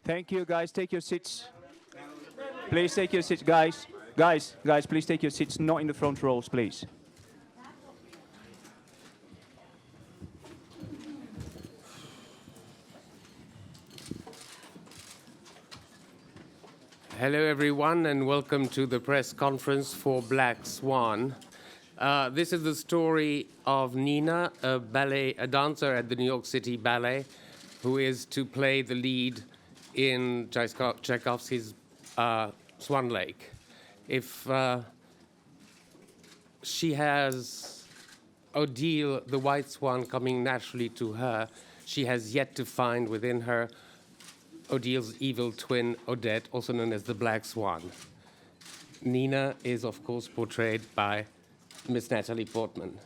Thank you, guys. Take your seats. Please take your seats, guys. Guys, please take your seats, not in the front rows, please. Hello, everyone, and welcome to the press conference for Black Swan. This is the story of Nina, a dancer at the New York City Ballet, who is to play the lead in Tchaikovsky's Swan Lake. If she has Odile, the white swan, coming naturally to her, she has yet to find within her Odile's evil twin, Odette, also known as the Black Swan. Nina is, of course, portrayed by Miss Natalie Portman.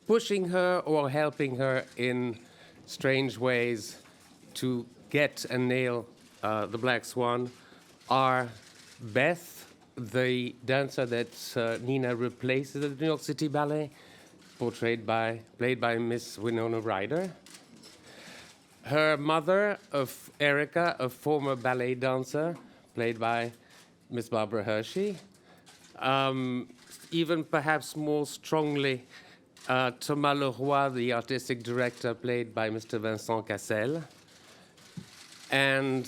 Pushing her or helping her in strange ways to get and nail the Black Swan are Beth, the dancer that Nina replaces at the New York City Ballet, played by Miss Winona Ryder. Her mother, Erica, a former ballet dancer, played by Miss Barbara Hershey. Even perhaps more strongly, Thomas Leroy, the artistic director, played by Mr. Vincent Cassel. And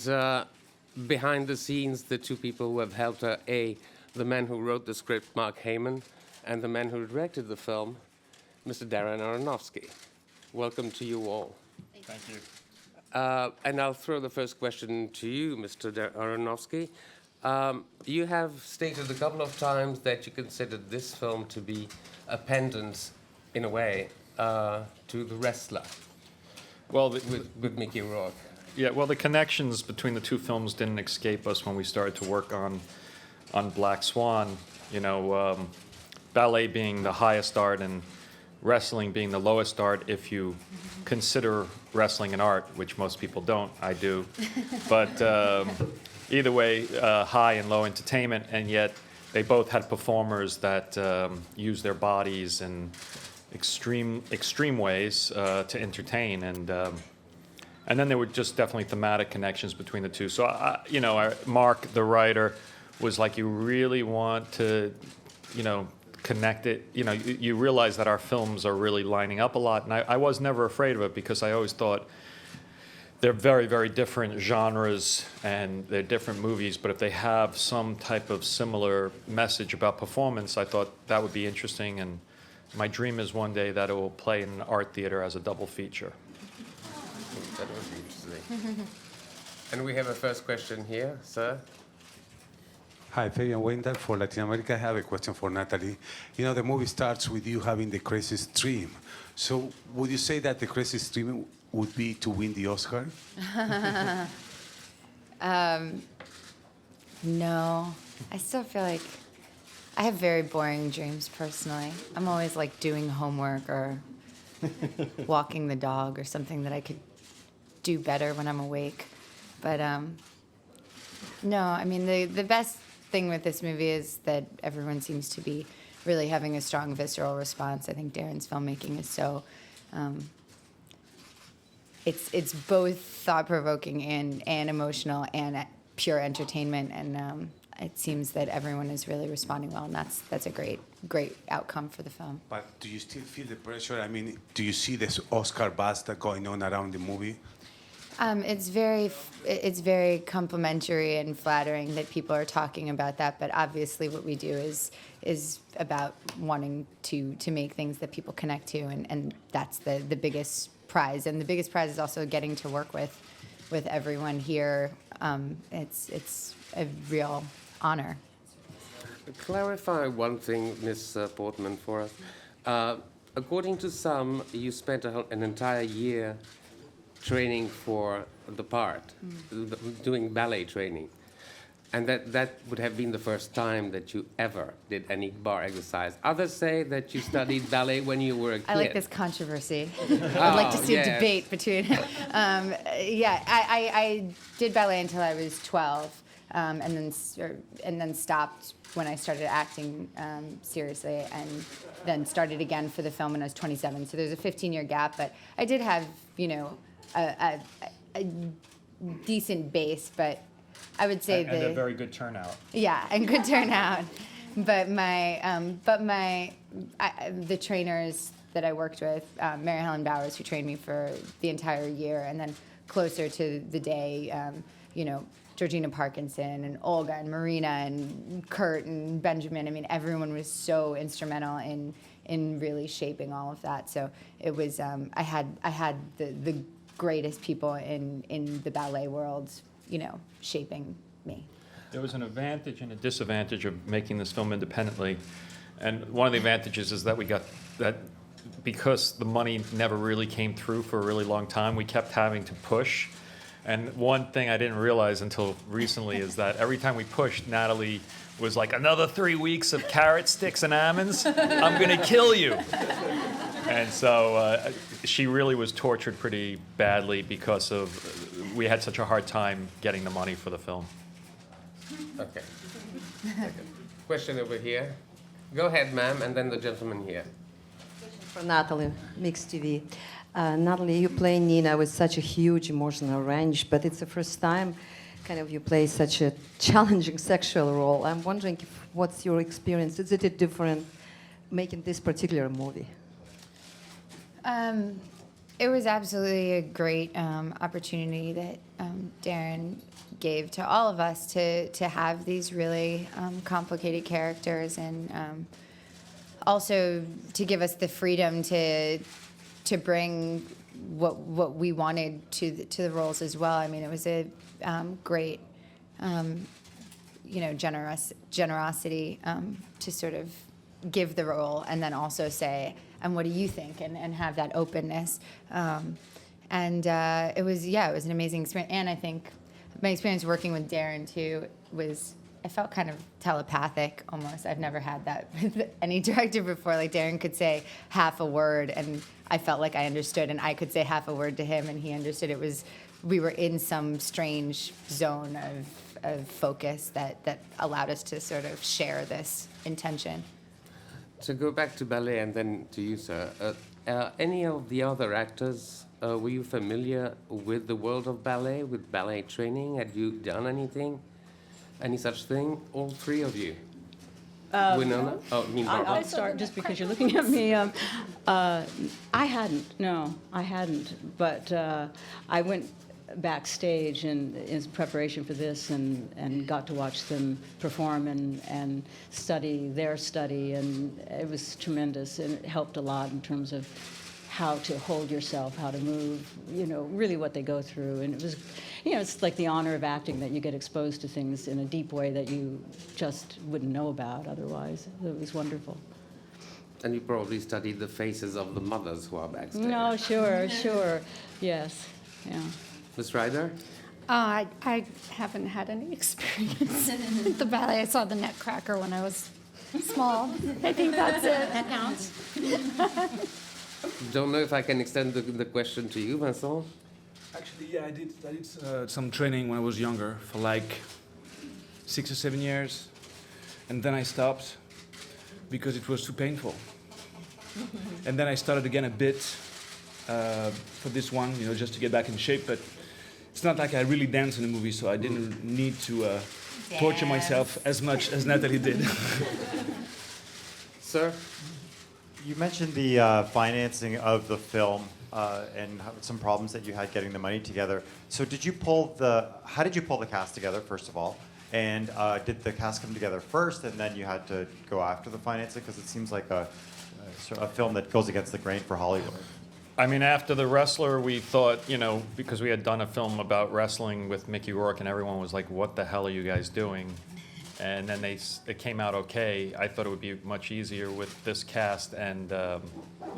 behind the scenes, the two people who have helped her, the man who wrote the script, Mark Heyman, and the man who directed the film, Mr. Darren Aronofsky. Welcome to you all. Thank you. And I'll throw the first question to you, Mr. Aronofsky. You have stated a couple of times that you considered this film to be a pendant, in a way, to The Wrestler, Well, with Mickey Rourke. the connections between the two films didn't escape us when we started to work on Black Swan. You know, ballet being the highest art and wrestling being the lowest art, if you consider wrestling an art, which most people don't. I do. But either way, high and low entertainment, and yet they both had performers that use their bodies in extreme ways to entertain, and then there were just definitely thematic connections between the two. So Mark, the writer, was like, you really want to, connect it. You realize that our films are really lining up a lot, and I was never afraid of it, because I always thought they're very, very different genres and they're different movies, but if they have some type of similar message about performance, I thought that would be interesting, and my dream is one day that it will play in an art theater as a double feature. That would be interesting. And we have a first question here, sir. Hi, Fabian Wendell for Latin America. I have a question for Natalie. The movie starts with you having the craziest dream. So would you say that the craziest dream would be to win the Oscar? No. I still feel like I have very boring dreams personally. I'm always like doing homework or walking the dog or something that I could do better when I'm awake. But no, I mean, the best thing with this movie is that everyone seems to be really having a strong visceral response. I think Darren's filmmaking is so it's both thought-provoking and emotional and pure entertainment, and it seems that everyone is really responding well, and that's a great outcome for the film. But do you still feel the pressure? I mean, do you see this Oscar buzz that going on around the movie? It's very complimentary and flattering that people are talking about that, but obviously what we do is about wanting to make things that people connect to, and that's the biggest prize. And the biggest prize is also getting to work with everyone here. It's a real honor. Clarify one thing, Ms. Portman, for us. According to some, you spent an entire year training for the part, doing ballet training. And that would have been the first time that you ever did any bar exercise. Others say that you studied ballet when you were a kid. I like this controversy. I'd like to see a debate between... I did ballet until I was 12, and then stopped when I started acting seriously, and then started again for the film when I was 27. So there's a 15-year gap, but I did have, a decent base, but I would say And a very good turnout. yeah, and good turnout. But the trainers that I worked with, Mary Helen Bowers, who trained me for the entire year, and then closer to the day, Georgina Parkinson and Olga and Marina and Kurt and Benjamin. I mean, everyone was so instrumental in really shaping all of that. So it was I had the greatest people in the ballet world, shaping me. There was an advantage and a disadvantage of making this film independently. And one of the advantages is that we got that because the money never really came through for a really long time, we kept having to push. And one thing I didn't realize until recently is that every time we pushed, Natalie was like, another 3 weeks of carrot sticks and almonds? I'm going to kill you. And so she really was tortured pretty badly because we had such a hard time getting the money for the film. Okay. Question over here. Go ahead, ma'am, and then the gentleman here. For Natalie, Mix TV. Natalie, you play Nina with such a huge emotional range, but it's the first time kind of you play such a challenging sexual role. I'm wondering what's your experience? Is it different making this particular movie? It was absolutely a great opportunity that Darren gave to all of us to have these really complicated characters, and also to give us the freedom to bring what we wanted to the roles as well. I mean, it was a great generosity to sort of give the role and then also say, and what do you think, and have that openness. It was an amazing experience. And I think my experience working with Darren too I felt kind of telepathic almost. I've never had that with any director before. Like Darren could say half a word and I felt like I understood, and I could say half a word to him and he understood. We were in some strange zone of focus that allowed us to sort of share this intention. To go back to ballet and then to you, sir, any of the other actors, were you familiar with the world of ballet, with ballet training? Had you done anything, any such thing? All three of you? Winona? Oh, me, Barbara. I'll start just because you're looking at me. I hadn't. But I went backstage in preparation for this and got to watch them perform and study their study, and it was tremendous, and it helped a lot in terms of how to hold yourself, how to move, really what they go through. And it was, it's like the honor of acting, that you get exposed to things in a deep way that you just wouldn't know about otherwise. It was wonderful. And you probably studied the faces of the mothers who are backstage. No, sure. Yes, yeah. Ms. Ryder? I haven't had any experience with the ballet. I saw the Nutcracker when I was small. I think that's it. That counts. Don't know if I can extend the question to you, Vincent. Actually, yeah, I did some training when I was younger for like 6 or 7 years, and then I stopped because it was too painful. And then I started again a bit for this one, just to get back in shape. But it's not like I really danced in the movie, so I didn't need to torture myself as much as Natalie did. Sir? You mentioned the financing of the film and some problems that you had getting the money together. So how did you pull the cast together, first of all? And did the cast come together first and then you had to go after the financing? Because it seems like a film that goes against the grain for Hollywood. I mean, after The Wrestler, we thought, because we had done a film about wrestling with Mickey Rourke and everyone was like, what the hell are you guys doing? And then it came out okay. I thought it would be much easier with this cast and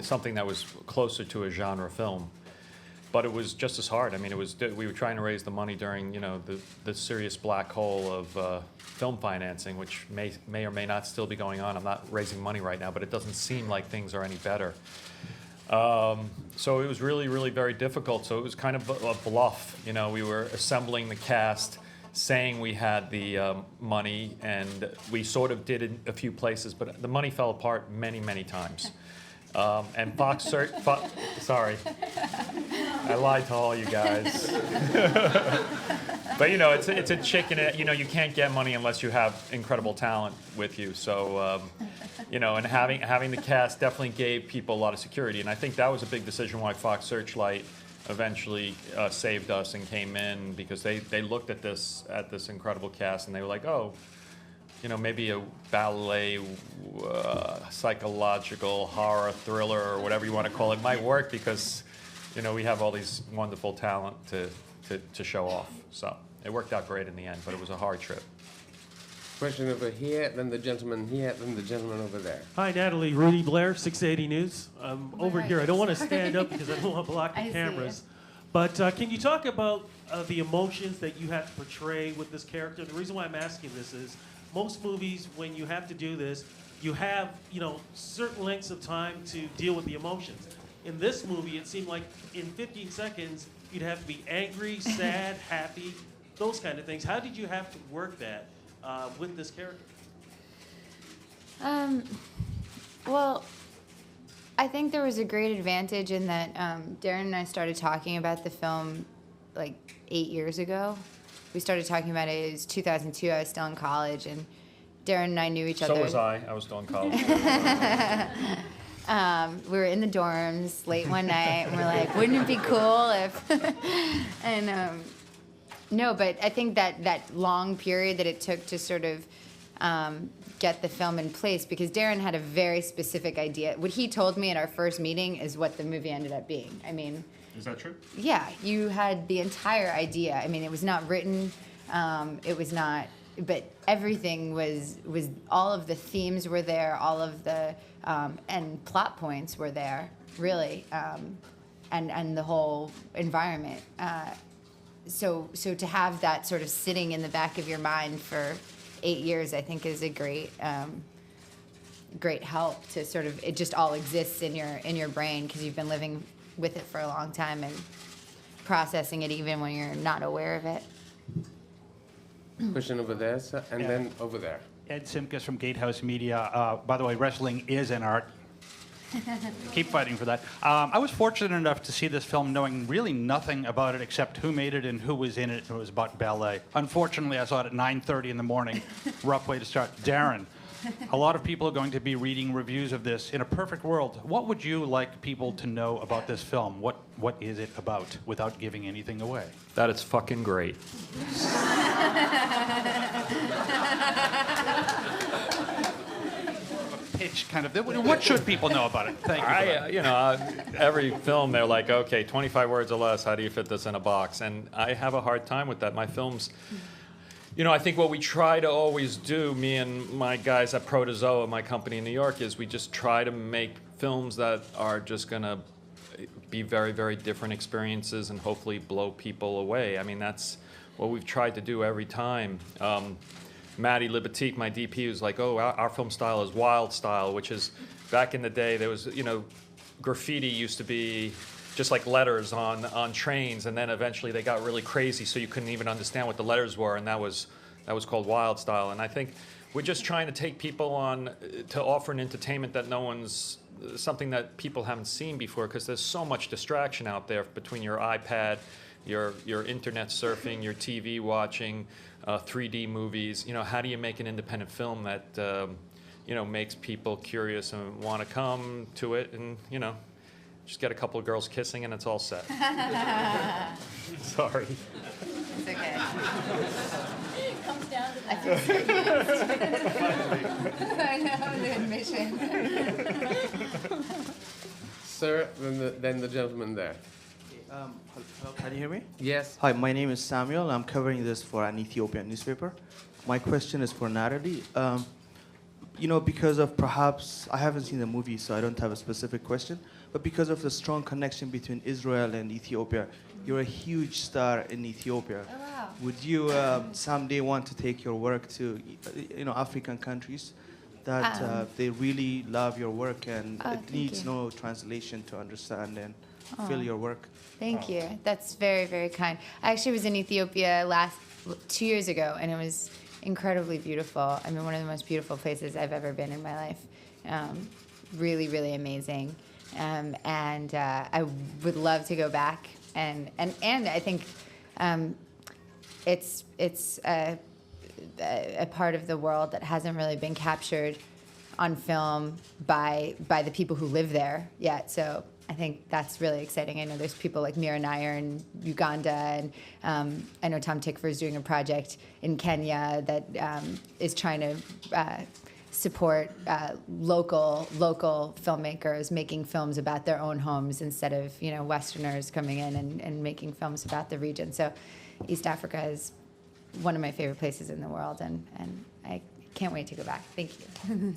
something that was closer to a genre film. But it was just as hard. I mean, we were trying to raise the money during, the serious black hole of film financing, which may or may not still be going on. I'm not raising money right now, but it doesn't seem like things are any better. So it was really, really very difficult. So it was kind of a bluff. We were assembling the cast, saying we had the money, and we sort of did it a few places, but the money fell apart many, many times. And Fox search. Sorry, I lied to all you guys. But you know, it's a chicken. You know, you can't get money unless you have incredible talent with you. So, you know, and having the cast definitely gave people a lot of security. And I think that was a big decision why Fox Searchlight eventually saved us and came in, because they looked at this incredible cast and they were like, oh, you know, maybe a ballet, psychological horror thriller or whatever you want to call it might work, because, you know, we have all these wonderful talent to show off. So it worked out great in the end, but it was a hard trip. Question over here, then the gentleman here, then the gentleman over there. Hi, Natalie. Rudy Blair, 680 News. Over hi. here. I don't want to stand up because I don't want to block the I see cameras. But can you talk about the emotions that you have to portray with this character? The reason why I'm asking this is most movies, when you have to do this, you have, you know, certain lengths of time to deal with the emotions. In this movie, it seemed like in 15 seconds, you'd have to be angry, sad, happy, those kind of things. How did you have to work that with this character? Well, I think there was a great advantage in that Darren and I started talking about the film like 8 years ago. We started talking about it. It was 2002. I was still in college, and Darren and I knew each other. So was I. I was still in college. We were in the dorms late one night, and we're like, wouldn't it be cool if... and no, but I think that long period that it took to sort of get the film in place, because Darren had a very specific idea. What he told me at our first meeting is what the movie ended up being. I mean... Is that true? Yeah, you had the entire idea. I mean, it was not written, it was not... But everything was all of the themes were there, all of the and plot points were there, really, and the whole environment. So to have that sort of sitting in the back of your mind for 8 years, I think, is a great help to sort of, it just all exists in your brain because you've been living with it for a long time and processing it even when you're not aware of it. Question over there, sir, and then over there. Ed Simkus from Gatehouse Media. By the way, wrestling is an art. Keep fighting for that. I was fortunate enough to see this film knowing really nothing about it except who made it and who was in it. It was about ballet. Unfortunately, I saw it at 9:30 in the morning. Rough way to start. Darren, a lot of people are going to be reading reviews of this. In a perfect world, what would you like people to know about this film? What is it about, without giving anything away? That it's fucking great. Pitch kind of. What should people know about it? Thank you. For that. You know, every film they're like, okay, 25 words or less. How do you fit this in a box? And I have a hard time with that. My films. You know, I think what we try to always do, me and my guys at Protozoa, my company in New York, is we just try to make films that are just going to be very, very different experiences and hopefully blow people away. I mean, that's what we've tried to do every time. Maddie Libatique, my DP, was like, oh, our film style is wild style, which is, back in the day, there was, you know, graffiti used to be just like letters on trains, and then eventually they got really crazy, so you couldn't even understand what the letters were, and that was called wild style. And I think we're just trying to take people on to offer an entertainment that something that people haven't seen before, because there's so much distraction out there between your iPad, your internet surfing, your TV watching, 3D movies. You know, how do you make an independent film that you know, makes people curious and want to come to it, and you know, just get a couple of girls kissing and it's all set. Sorry. It's okay. It comes down to I that. feel so I know the admission. Sir, then the gentleman there. Hello, can you hear me? Yes. Hi, my name is Samuel. I'm covering this for an Ethiopian newspaper. My question is for Natalie. You know, because of perhaps, I haven't seen the movie, so I don't have a specific question, but because of the strong connection between Israel and Ethiopia, you're a huge star in Ethiopia. Oh, wow. Would you someday want to take your work to, you know, African countries that they really love your work and it needs no translation to understand and feel your work? Thank you. That's very, very kind. I actually was in Ethiopia 2 years ago, and it was incredibly beautiful. I mean, one of the most beautiful places I've ever been in my life. really, really amazing. And I would love to go back. And I think it's a part of the world that hasn't really been captured on film by the people who live there yet. So I think that's really exciting. I know there's people like Mira Nair in Uganda, and I know Tom Tickfer is doing a project in Kenya that is trying to support local filmmakers making films about their own homes instead of Westerners coming in and making films about the region. So East Africa is one of my favorite places in the world, and I can't wait to go back. Thank you.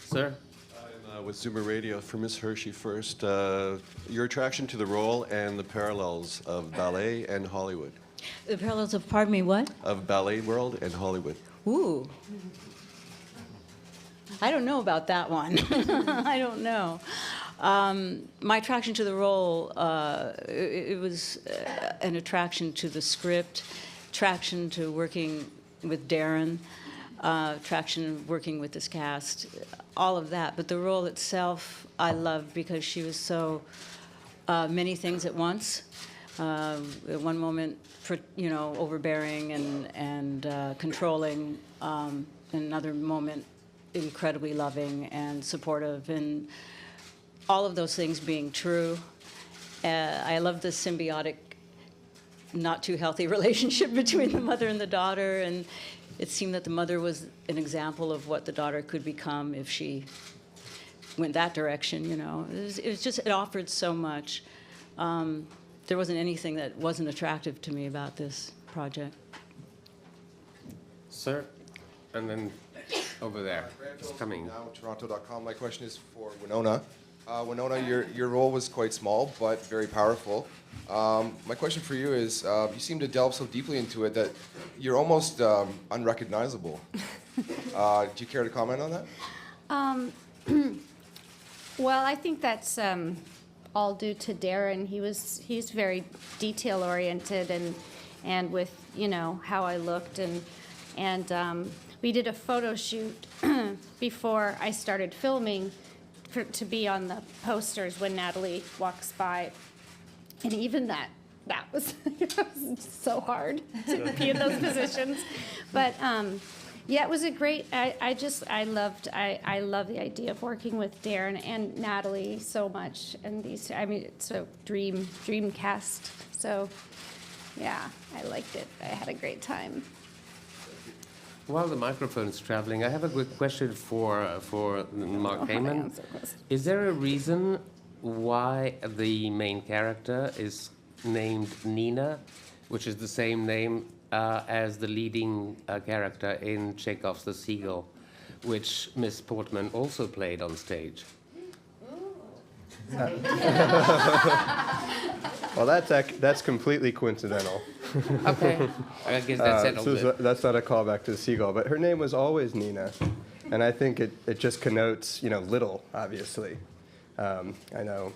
Sir? I'm with Zoomer Radio. For Miss Hershey first, your attraction to the role and the parallels of ballet and Hollywood. The parallels of, pardon me, what? Of ballet world and Hollywood. Ooh. I don't know about that one. I don't know. My attraction to the role, it was an attraction to the script, attraction to working with Darren, attraction of working with this cast, all of that. But the role itself, I loved because she was so many things at once. At one moment, overbearing and controlling. Another moment, incredibly loving and supportive, and all of those things being true. I love the symbiotic, not too healthy relationship between the mother and the daughter, and it seemed that the mother was an example of what the daughter could become if she went that direction. It offered so much. There wasn't anything that wasn't attractive to me about this project. Sir? And then over there. It's coming. Now, Toronto.com. My question is for Winona. Winona, your role was quite small, but very powerful. My question for you is, you seem to delve so deeply into it that you're almost unrecognizable. Do you care to comment on that? Well, I think that's all due to Darren. He's very detail oriented and with how I looked and we did a photo shoot before I started filming to be on the posters when Natalie walks by, and even that was so hard to be in those positions. But yeah, it was a great. I love the idea of working with Darren and Natalie so much, and it's a dream cast. So yeah, I liked it. I had a great time. While the microphone's traveling, I have a quick question for Mark Heyman. Is there a reason why the main character is named Nina, which is the same name as the leading character in Chekhov's The Seagull, which Miss Portman also played on stage? Well, that's completely coincidental. Okay, I guess that settles it. That's not a callback to the seagull, but her name was always Nina, and I think it just connotes little, obviously. I know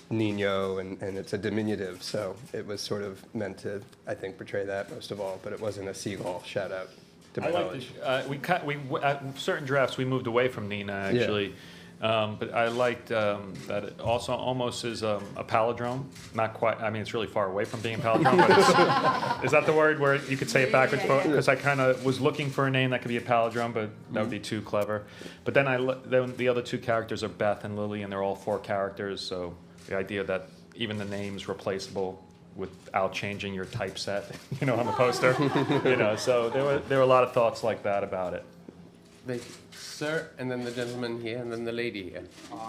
Nino, and it's a diminutive, so it was sort of meant to, I think, portray that most of all, but it wasn't a seagull shout out to my knowledge. At certain drafts we moved away from Nina actually. Yeah. But I liked that it also almost is a palindrome. Not quite. I mean, it's really far away from being a palindrome. But is that the word where you could say it backwards? Because I kind of was looking for a name that could be a palindrome, but that would be too clever. But then then the other two characters are Beth and Lily, and they're all four characters. So the idea that even the name's replaceable without changing your typeset, on the poster, So there were a lot of thoughts like that about it. Thank you. Sir, and then the gentleman here, and then the lady here.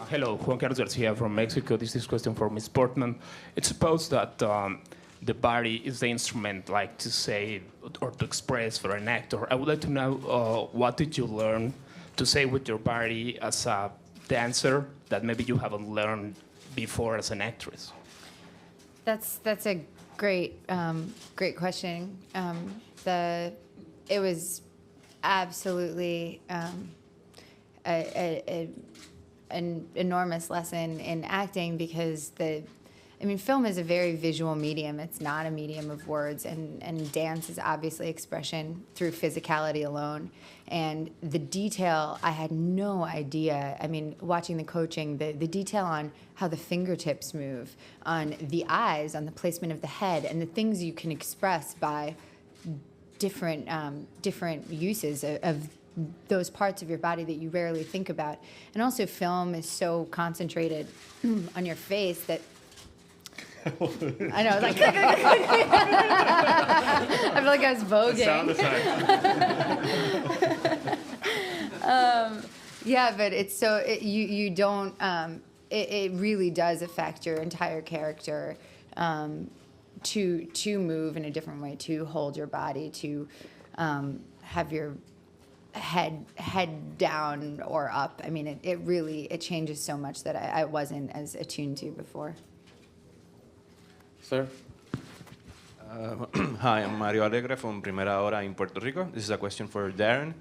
Hello, Juan Carlos Garcia from Mexico. This is a question for Ms. Portman. It's supposed that the body is the instrument, like to say or to express for an actor. I would like to know what did you learn to say with your body as a dancer that maybe you haven't learned before as an actress? That's a great question. It was absolutely an enormous lesson in acting because I mean, film is a very visual medium. It's not a medium of words, and dance is obviously expression through physicality alone. And the detail, I had no idea. I mean, watching the coaching, the detail on how the fingertips move, on the eyes, on the placement of the head, and the things you can express by different uses of those parts of your body that you rarely think about. And also, film is so concentrated on your face that I know, like I feel like I was voguing. Yeah, but it's so you don't. It really does affect your entire character to move in a different way, to hold your body, to have your head down or up. I mean, it really changes so much that I wasn't as attuned to before. Sir? Hi, I'm Mario Alegre from Primera Hora in Puerto Rico. This is a question for Darren.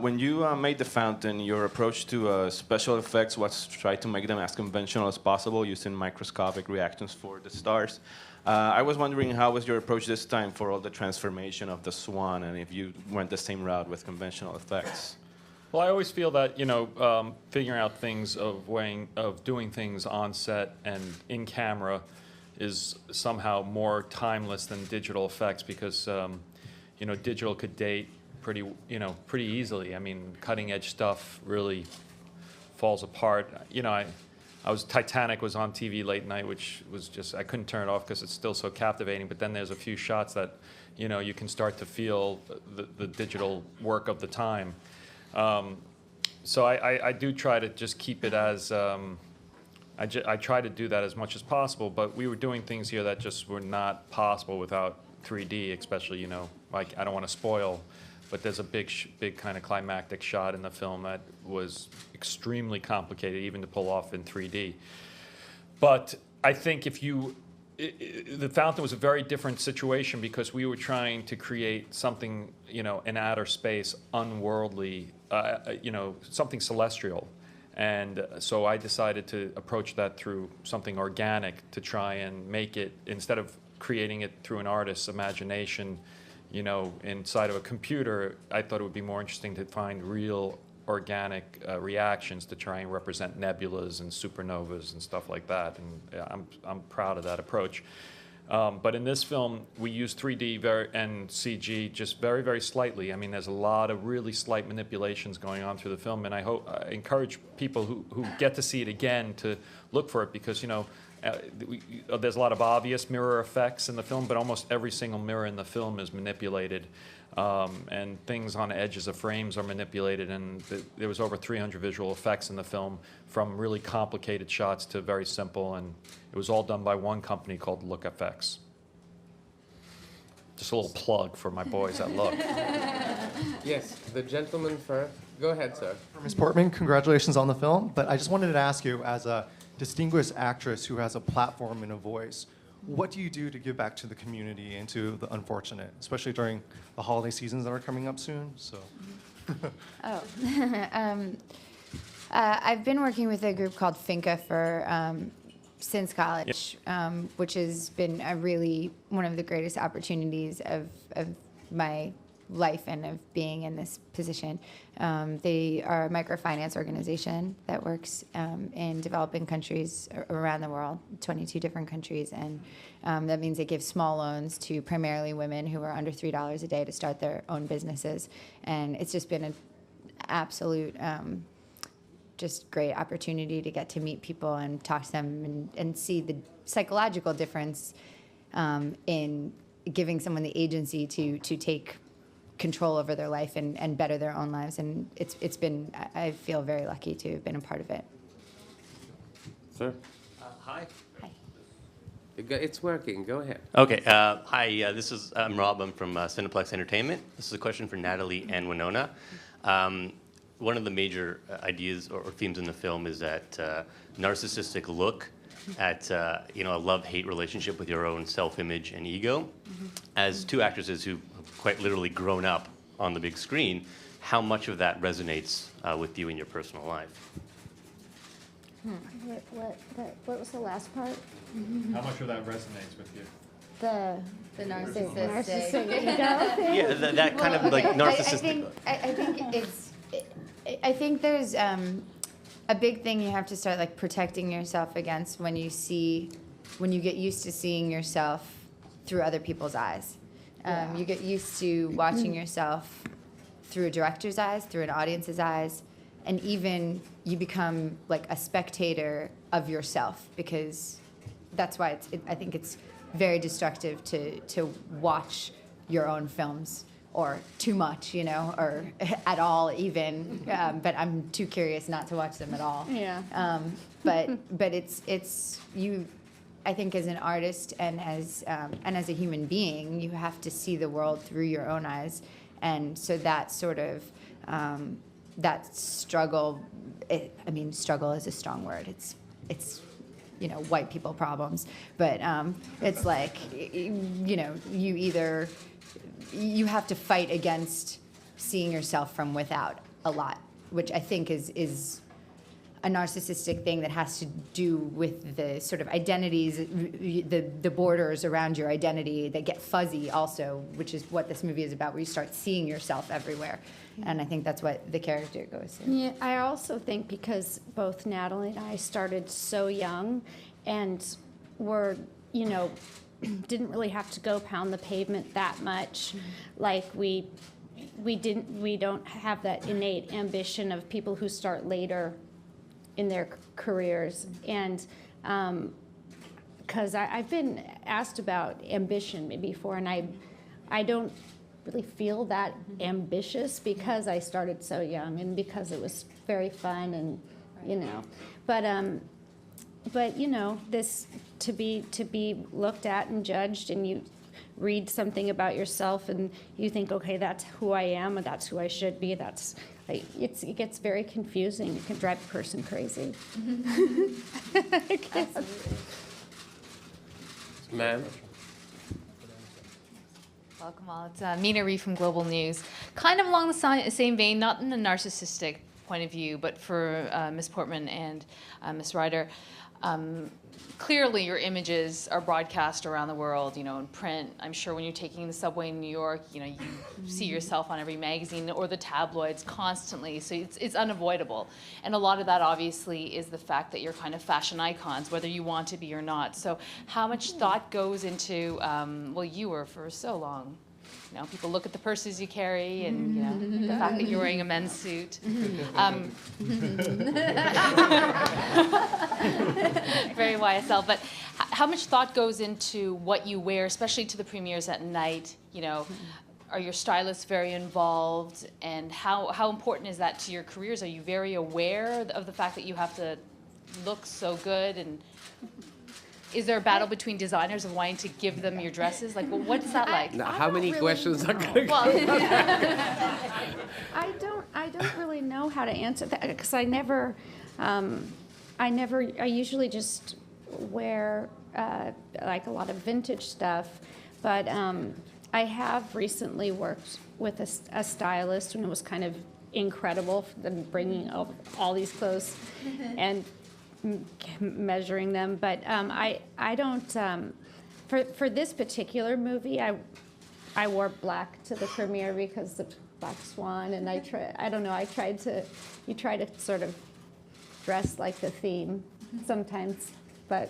When you made The Fountain, your approach to special effects was to try to make them as conventional as possible, using microscopic reactions for the stars. I was wondering, how was your approach this time for all the transformation of the Swan, and if you went the same route with conventional effects? Well, I always feel that, figuring out things of doing things on set and in camera is somehow more timeless than digital effects, because digital could date pretty easily. I mean, cutting edge stuff really falls apart. Titanic was on TV late night, which was just, I couldn't turn it off because it's still so captivating. But then there's a few shots that you can start to feel the digital work of the time. So I do try to just keep it as I try to do that as much as possible, but we were doing things here that just were not possible without 3D, especially, like, I don't want to spoil, but there's a big kind of climactic shot in the film that was extremely complicated even to pull off in 3D. But I think The Fountain was a very different situation, because we were trying to create something, in outer space, unworldly, something celestial. And so I decided to approach that through something organic, to try and make it, instead of creating it through an artist's imagination, inside of a computer. I thought it would be more interesting to find real organic reactions to try and represent nebulas and supernovas and stuff like that. And I'm proud of that approach. But in this film, we use 3D and CG just very, very slightly. I mean, there's a lot of really slight manipulations going on through the film, and I encourage people who get to see it again to look for it, because, there's a lot of obvious mirror effects in the film, but almost every single mirror in the film is manipulated, and things on edges of frames are manipulated, and there was over 300 visual effects in the film, from really complicated shots to very simple, and it was all done by one company called Look FX. Just a little plug for my boys at Look. Yes, the gentleman first. Go ahead, sir. Ms. Portman, congratulations on the film, but I just wanted to ask you, as a distinguished actress who has a platform and a voice, what do you do to give back to the community and to the unfortunate, especially during the holiday seasons that are coming up soon? So. I've been working with a group called Finca since college, which has been one of the greatest opportunities of my life and of being in this position. They are a microfinance organization that works in developing countries around the world, 22 different countries, and that means they give small loans to primarily women who are under $3 a day to start their own businesses. And it's just been an absolute just great opportunity to get to meet people and talk to them and see the psychological difference in giving someone the agency to take control over their life and better their own lives. And it's been, I feel very lucky to have been a part of it. Sir? Hi. Hi. It's working. Go ahead. Okay. Hi. I'm Rob. I'm from Cineplex Entertainment. This is a question for Natalie and Winona. One of the major ideas or themes in the film is that narcissistic look at a love-hate relationship with your own self-image and ego. Mm-hmm. As two actresses who have quite literally grown up on the big screen, how much of that resonates with you in your personal life? What was the last part? How much of that resonates with you? The narcissistic. Yeah, that kind of like narcissistic. I think there's a big thing you have to start like protecting yourself against when you get used to seeing yourself through other people's eyes. You get used to watching yourself through a director's eyes, through an audience's eyes, and even you become like a spectator of yourself, because that's why I think it's very destructive to watch your own films, or too much, or at all even. But I'm too curious not to watch them at all. Yeah. But it's you. I think as an artist and as a human being, you have to see the world through your own eyes, and so that sort of that struggle. Struggle is a strong word. It's white people problems, but it's like you have to fight against seeing yourself from without a lot, which I think is a narcissistic thing that has to do with the sort of identities, the borders around your identity that get fuzzy also, which is what this movie is about, where you start seeing yourself everywhere. And I think that's what the character goes through. Yeah, I also think because both Natalie and I started so young and were, didn't really have to go pound the pavement that much. Like we don't have that innate ambition of people who start later in their careers. And because I've been asked about ambition before, and I don't really feel that ambitious because I started so young and because it was very fun, and but this to be looked at and judged, and you read something about yourself and you think, okay, that's who I am, and that's who I should be. It gets very confusing. It can drive a person crazy. Ma'am? Welcome all. It's Mina Ree from Global News. Kind of along the same vein, not in a narcissistic point of view, but for Ms. Portman and Ms. Ryder. Clearly your images are broadcast around the world, in print. I'm sure when you're taking the subway in New York, you see yourself on every magazine or the tabloids constantly, so it's unavoidable. And a lot of that obviously is the fact that you're kind of fashion icons, whether you want to be or not. So how much thought goes into, you were for so long. People look at the purses you carry and, the fact that you're wearing a men's suit. Very YSL. But how much thought goes into what you wear, especially to the premieres at night? Are your stylists very involved? And how important is that to your careers? Are you very aware of the fact that you have to look so good? And is there a battle between designers of wanting to give them your dresses? What's that like? Now, how many questions are going to I don't really know how to answer that, because I usually just wear like a lot of vintage stuff, but I have recently worked with a stylist, and it was kind of incredible, them bringing all these clothes and measuring them. But I don't, for this particular movie, I wore black to the premiere because of Black Swan, and you try to sort of dress like the theme sometimes, but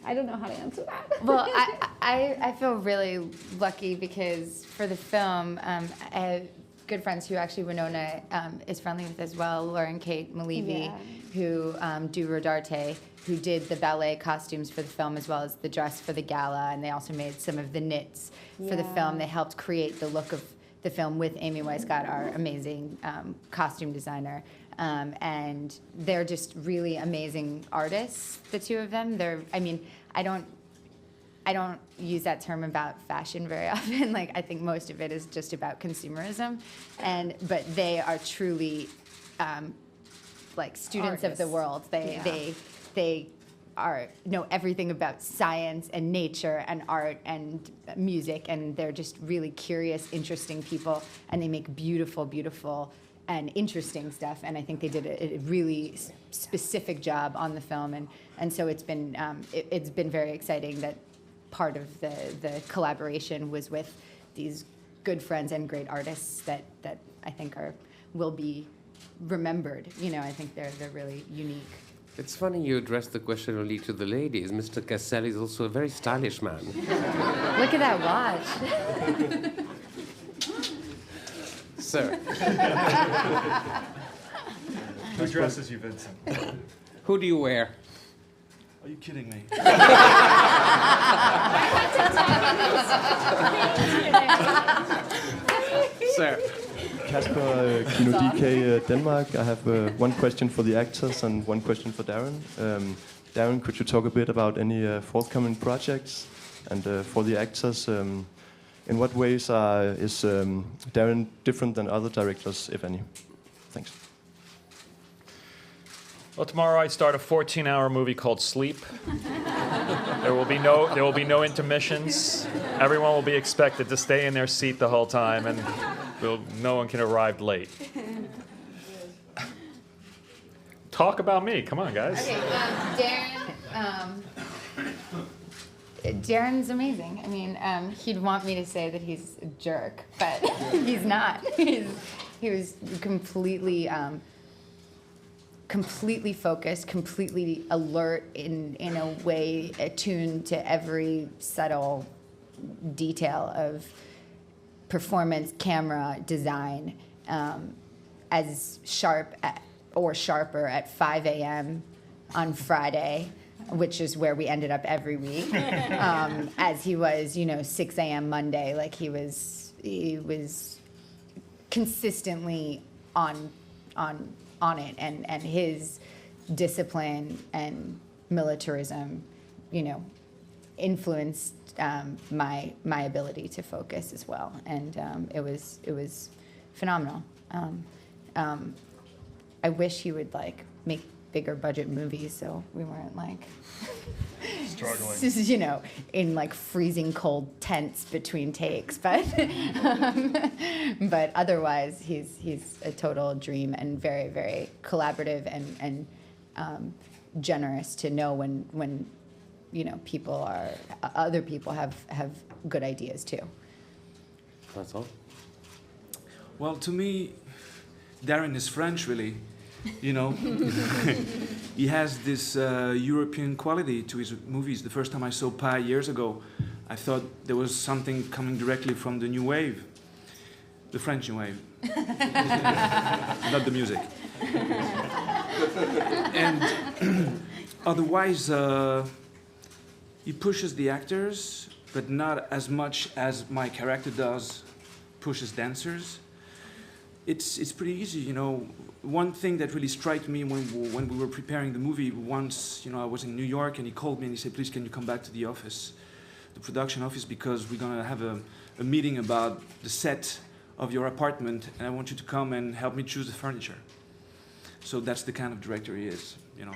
I don't know how to answer that. Well, I feel really lucky because for the film, I have good friends who actually Winona is friendly with as well, Laura and Kate Malevi, who do Rodarte, who did the ballet costumes for the film as well as the dress for the gala, and they also made some of the knits for the film. They helped create the look of the film with Amy Weisgott, our amazing costume designer. And they're just really amazing artists, the two of them. I don't use that term about fashion very often. I think most of it is just about consumerism, but they are truly students of the world. They know everything about science and nature and art and music, and they're just really curious, interesting people, and they make beautiful, beautiful and interesting stuff. And I think they did a really specific job on the film, and so it's been very exciting that part of the collaboration was with these good friends and great artists that I think will be remembered. I think they're really unique. It's funny you addressed the question only to the ladies. Mr. Cassel is also a very stylish man. Look at that watch. Sir. Who dresses you, Vincent? Who do you wear? Are you kidding me? Sir. Kasper, Kino DK Denmark. I have one question for the actors and one question for Darren. Darren, could you talk a bit about any forthcoming projects? And for the actors, in what ways is Darren different than other directors, if any? Thanks. Well, tomorrow I start a 14-hour movie called Sleep. There will be no intermissions. Everyone will be expected to stay in their seat the whole time, and no one can arrive late. Talk about me. Come on, guys. Okay, Darren's amazing. I mean, he'd want me to say that he's a jerk, but he's not. He was completely focused, completely alert, in a way attuned to every subtle detail of performance, camera, design, as sharp or sharper at 5 a.m. on Friday, which is where we ended up every week, as he was, 6 a.m. Monday. Like he was consistently on it, and his discipline and militarism, influenced my ability to focus as well, and it was phenomenal. I wish he would make bigger budget movies, so we weren't struggling, in freezing cold tents between takes. But but otherwise, he's a total dream and very, very collaborative and generous to know when other people have good ideas too. That's all. Well, to me, Darren is French, really. He has this European quality to his movies. The first time I saw Pi years ago, I thought there was something coming directly from the new wave, the French new wave, not the music. And otherwise, he pushes the actors, but not as much as my character does pushes dancers. It's pretty easy, One thing that really struck me when we were preparing the movie, once, I was in New York and he called me and he said, please, can you come back to the office, the production office, because we're going to have a meeting about the set of your apartment, and I want you to come and help me choose the furniture. So that's the kind of director he is.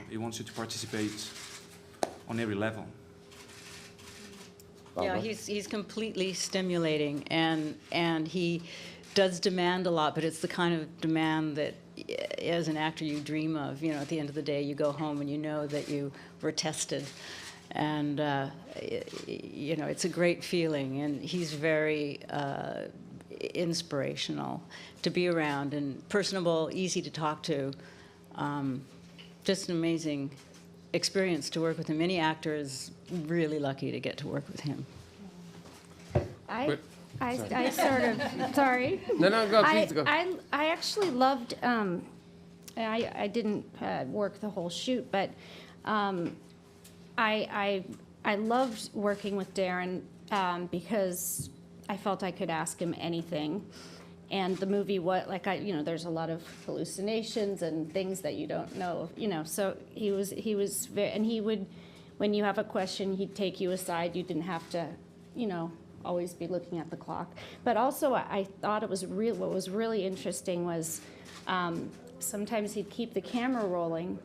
He wants you to participate on every level. Yeah, he's completely stimulating, and he does demand a lot, but it's the kind of demand that, as an actor, you dream of. At the end of the day, you go home and you know that you were tested, and it's a great feeling. And he's very inspirational to be around, and personable, easy to talk to. Just an amazing experience to work with him. Any actor is really lucky to get to work with him. I sort of, sorry. No, go, please go. I actually loved, I didn't work the whole shoot, but I loved working with Darren because I felt I could ask him anything. And the movie, there's a lot of hallucinations and things that you don't know, so he was very, and he would, when you have a question, he'd take you aside. You didn't have to, always be looking at the clock. But also, I thought what was really interesting was sometimes he'd keep the camera rolling,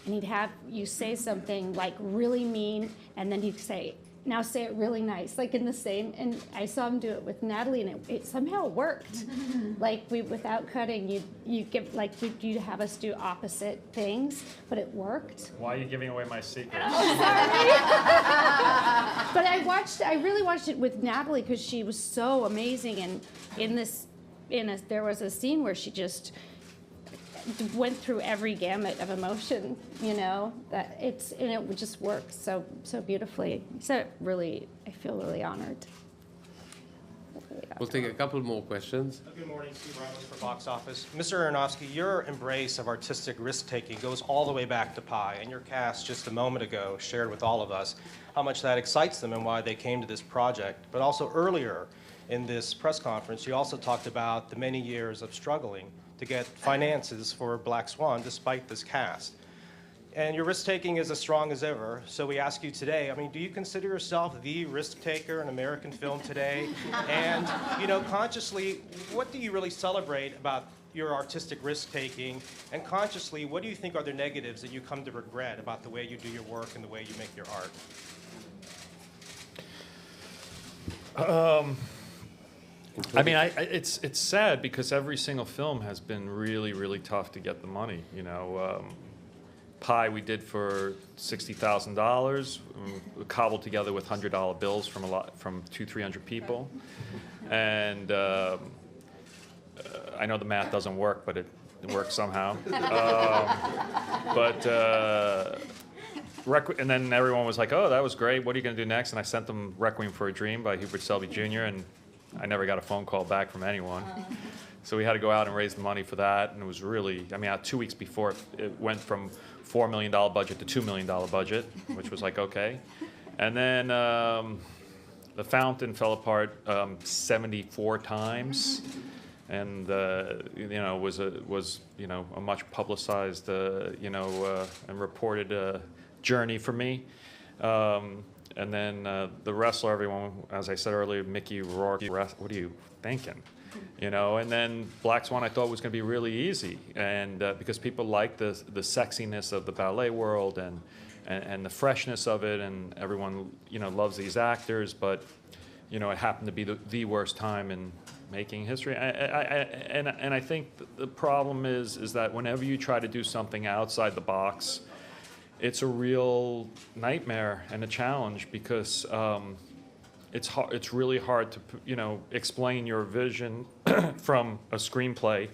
and he'd have you say something really mean, and then he'd say, now say it really nice, like in the same, and I saw him do it with Natalie, and it somehow worked. Like without cutting, you give, like you have us do opposite things, but it worked. Why are you giving away my secrets? But I really watched it with Natalie because she was so amazing, and there was a scene where she just went through every gamut of emotion, and it just works so beautifully. So I feel really honored. We'll take a couple more questions. Good morning, Steve Ramos for Box Office. Mr. Aronofsky, your embrace of artistic risk-taking goes all the way back to Pi, and your cast just a moment ago shared with all of us how much that excites them and why they came to this project. But also earlier in this press conference, you also talked about the many years of struggling to get finances for Black Swan despite this cast. And your risk-taking is as strong as ever, so we ask you today, do you consider yourself the risk-taker in American film today? And, consciously, what do you really celebrate about your artistic risk-taking? And consciously, what do you think are the negatives that you come to regret about the way you do your work and the way you make your art? It's sad because every single film has been really, really tough to get the money. Pi we did for $60,000, cobbled together with $100 bills from 200-300 people, and I know the math doesn't work, but it works somehow. And then everyone was like, "Oh, that was great. What are you going to do next?" And I sent them Requiem for a Dream by Hubert Selby Jr. and I never got a phone call back from anyone. So we had to go out and raise the money for that, and it was really, 2 weeks before it went from $4 million budget to $2 million budget, which was like, okay. And then the fountain fell apart 74 times, and was a much publicized and reported journey for me. And then the wrestler, everyone, as I said earlier, Mickey Rourke, what are you thinking? And then Black Swan I thought was going to be really easy, and because people like the sexiness of the ballet world and the freshness of it, and everyone loves these actors, but it happened to be the worst time in making history. And I think the problem is that whenever you try to do something outside the box, it's a real nightmare and a challenge because it's really hard to explain your vision from a screenplay.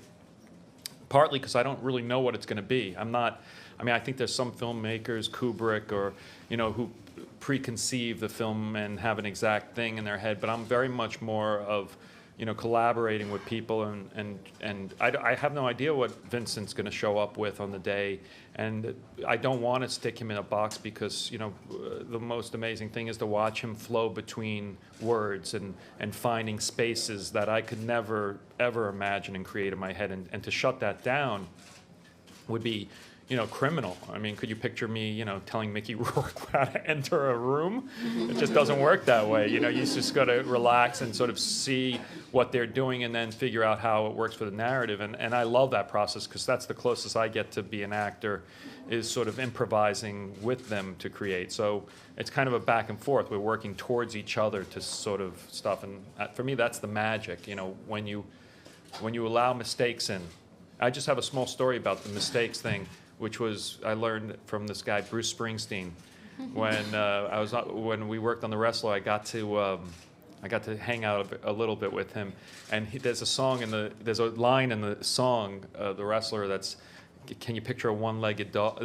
Partly because I don't really know what it's going to be. I think there's some filmmakers, Kubrick or who preconceive the film and have an exact thing in their head. But I'm very much more of collaborating with people, and I have no idea what Vincent's going to show up with on the day, and I don't want to stick him in a box because the most amazing thing is to watch him flow between words and finding spaces that I could never ever imagine and create in my head, and to shut that down would be criminal. Could you picture me, telling Mickey Rourke how to enter a room? It just doesn't work that way. You just got to relax and sort of see what they're doing and then figure out how it works for the narrative. And I love that process because that's the closest I get to be an actor, is sort of improvising with them to create. So it's kind of a back and forth. We're working towards each other to sort of stuff. And for me, that's the magic, when you allow mistakes in. I just have a small story about the mistakes thing, which was I learned from this guy Bruce Springsteen. When we worked on The Wrestler, I got to hang out a little bit with him, and there's a line in the song The Wrestler that's, can you picture a one-legged dog?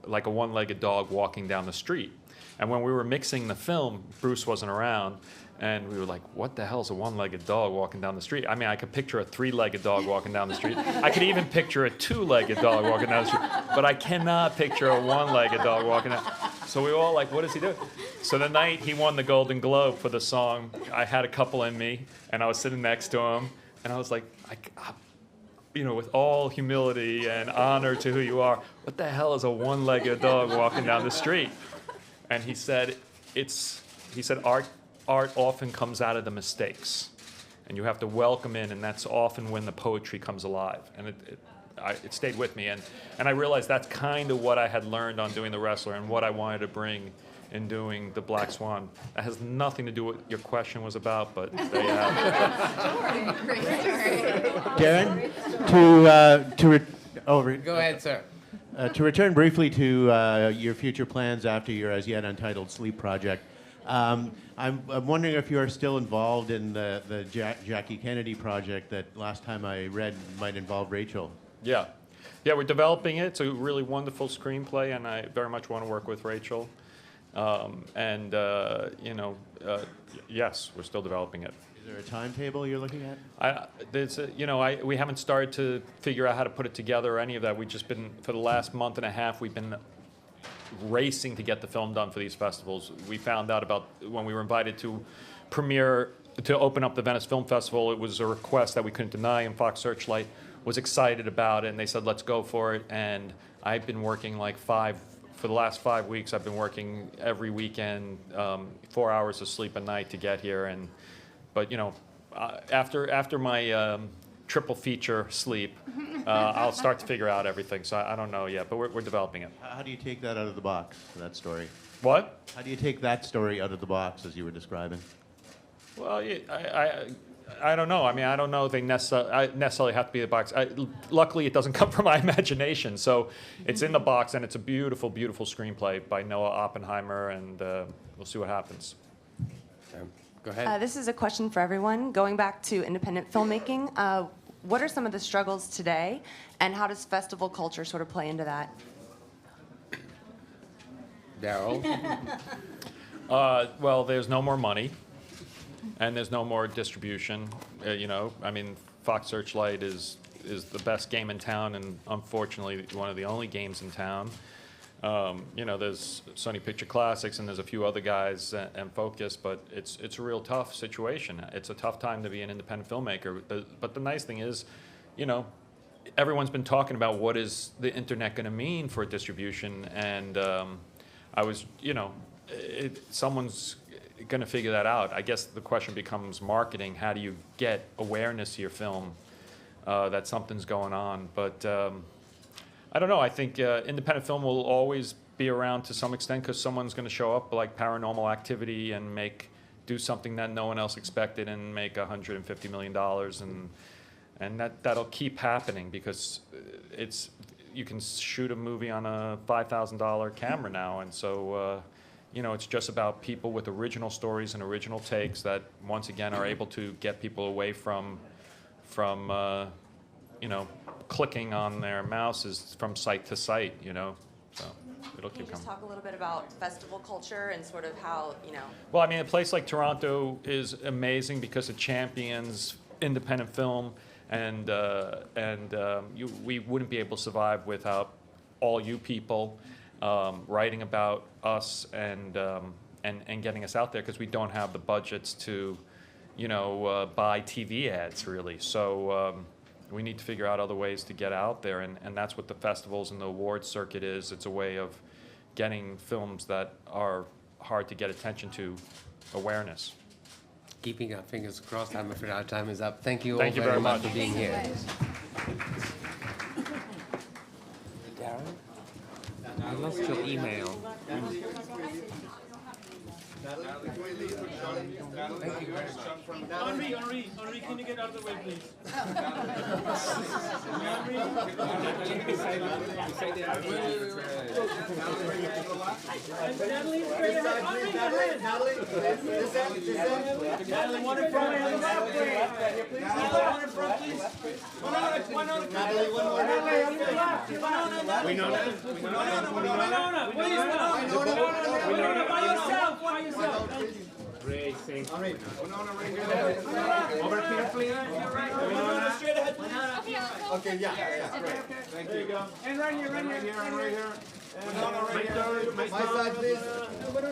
Like a one-legged dog walking down the street. And when we were mixing the film, Bruce wasn't around. And we were like, what the hell is a one-legged dog walking down the street? I could picture a three-legged dog walking down the street. I could even picture a two-legged dog walking down the street. But I cannot picture a one-legged dog walking down. So we were all like, what does he do? So the night he won the Golden Globe for the song, I had a couple in me, and I was sitting next to him. And I was like, with all humility and honor to who you are, what the hell is a one-legged dog walking down the street? And he said, art often comes out of the mistakes, and you have to welcome in, and that's often when the poetry comes alive. And it stayed with me, and I realized that's kind of what I had learned on doing The Wrestler and what I wanted to bring in doing the Black Swan. That has nothing to do with what your question was about, but there you have it. Darren, Go ahead, sir. To return briefly to your future plans after your as yet untitled Sleep project, I'm wondering if you are still involved in the Jackie Kennedy project that last time I read might involve Rachel. Yeah. Yeah, we're developing it. It's a really wonderful screenplay, and I very much want to work with Rachel. Yes, we're still developing it. Is there a timetable you're looking at? We haven't started to figure out how to put it together or any of that. We've just been, for the last month and a half, we've been racing to get the film done for these festivals. We found out about when we were invited to open up the Venice Film Festival, it was a request that we couldn't deny, and Fox Searchlight was excited about it, and they said, let's go for it. And I've been working for the last 5 weeks, I've been working every weekend, 4 hours of sleep a night to get here. But after my triple feature sleep, I'll start to figure out everything. So I don't know yet, but we're developing it. How do you take that out of the box, that story? What? How do you take that story out of the box, as you were describing? Well, I don't know. I mean, I don't know if they necessarily have to be the box. Luckily, it doesn't come from my imagination. So it's in the box, and it's a beautiful, beautiful screenplay by Noah Oppenheimer, and we'll see what happens. Go ahead. This is a question for everyone. Going back to independent filmmaking, what are some of the struggles today, and how does festival culture sort of play into that? Daryl? Well, there's no more money, and there's no more distribution. Fox Searchlight is the best game in town, and unfortunately one of the only games in town. There's Sony Picture Classics, and there's a few other guys and Focus, but it's a real tough situation. It's a tough time to be an independent filmmaker. But the nice thing is, everyone's been talking about what is the internet going to mean for distribution, and someone's going to figure that out. I guess the question becomes marketing. How do you get awareness to your film that something's going on? But I don't know. I think independent film will always be around to some extent because someone's going to show up like Paranormal Activity and do something that no one else expected and make $150 million, and that'll keep happening because you can shoot a movie on a $5,000 camera now, and so it's just about people with original stories and original takes that once again are able to get people away from clicking on their mouses from site to site, so it'll Can you keep just coming. talk a little bit about festival culture and sort of how, Well, I mean, a place like Toronto is amazing because it champions independent film, and we wouldn't be able to survive without all you people writing about us and getting us out there, because we don't have the budgets to, buy TV ads really. So we need to figure out other ways to get out there, and that's what the festivals and the awards circuit is. It's a way of getting films that are hard to get attention to awareness. Keeping our fingers crossed. I'm afraid our time is up. Thank you all Thank you very very much much. for being here. Darren? I lost your email. Henri, can you get out of the way, please? Natalie, one in front, one in front, please. One in front, please. One on. Natalie, one more. Winona, by yourself. Great, thank you. Winona, right here. Over here, please. Winona, straight ahead, please. Okay, yeah, great. Thank you. There you go. And right here. Winona, right here. My side, please.